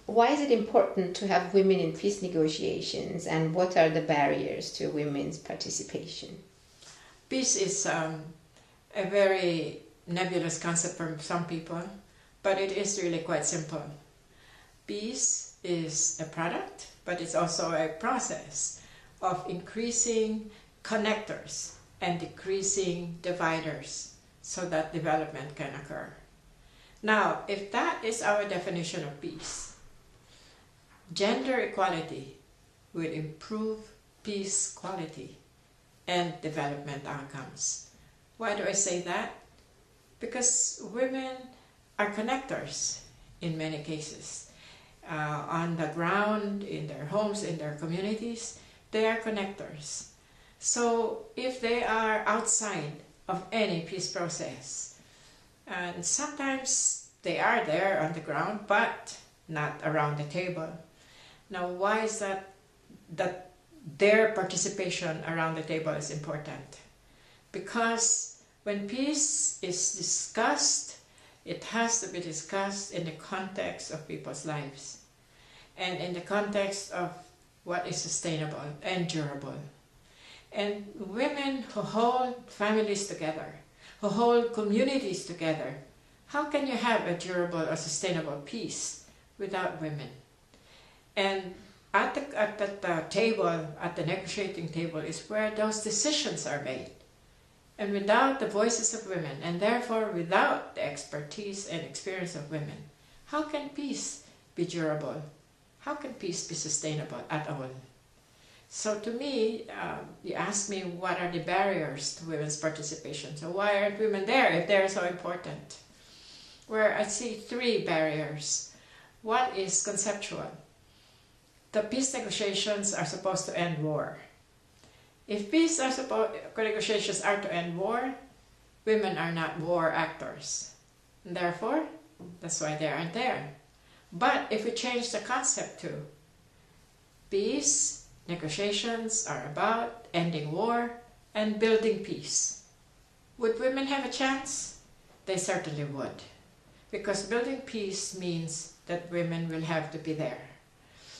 why is it important to have women in peace negotiations, and what are the barriers to women's participation? Peace is a very nebulous concept for some people, but it is really quite simple. Peace is a product, but it's also a process of increasing connectors and decreasing dividers so that development can occur. Now, if that is our definition of peace, gender equality will improve peace quality and development outcomes. Why do I say that? Because women are connectors in many cases. On the ground, in their homes, in their communities, they are connectors. So if they are outside of any peace process, and sometimes they are there on the ground, but not around the table. Now, why is that their participation around the table is important? Because when peace is discussed, it has to be discussed in the context of people's lives and in the context of what is sustainable and durable. And women who hold families together, who hold communities together, how can you have a durable or sustainable peace without women? And at the table, at the negotiating table, is where those decisions are made. And without the voices of women, and therefore without the expertise and experience of women, how can peace be durable? How can peace be sustainable at all? So to me, you ask me what are the barriers to women's participation. So why aren't women there if they're so important? Where I see three barriers. One is conceptual. The peace negotiations are supposed to end war. If peace negotiations are to end war, women are not war actors. And therefore, that's why they aren't there. But if we change the concept to peace negotiations are about ending war and building peace, would women have a chance? They certainly would. Because building peace means that women will have to be there.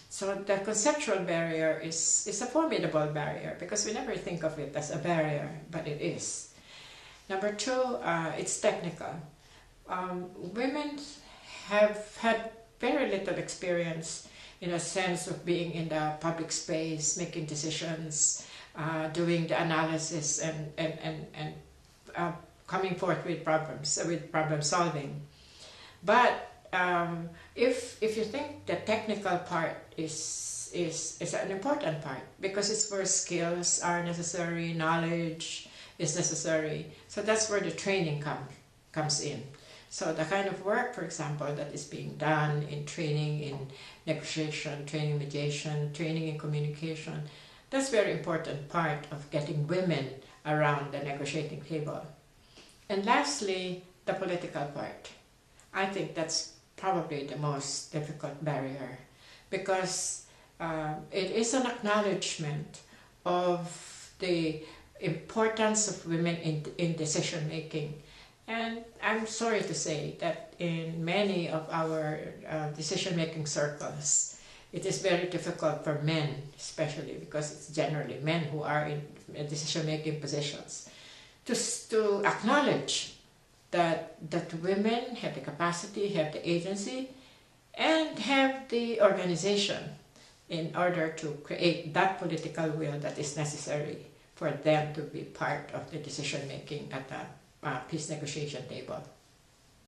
So the conceptual barrier is a formidable barrier because we never think of it as a barrier, but it is. Number two, it's technical. Women have had very little experience in a sense of being in the public space, making decisions, doing the analysis and coming forth with problem solving. But if you think the technical part is an important part because it's where skills are necessary, knowledge is necessary. So that's where the training comes in. So the kind of work, for example, that is being done in training in negotiation, training in mediation, training in communication, that's a very important part of getting women around the negotiating table. And lastly, the political part. I think that's probably the most difficult barrier because it is an acknowledgement of the importance of women in decision making. And I'm sorry to say that in many of our decision-making circles, it is very difficult for men, especially because it's generally men who are in decision-making positions, to acknowledge that women have the capacity, have the agency, and have the organization in order to create that political will that is necessary for them to be part of the decision-making at the peace negotiation table.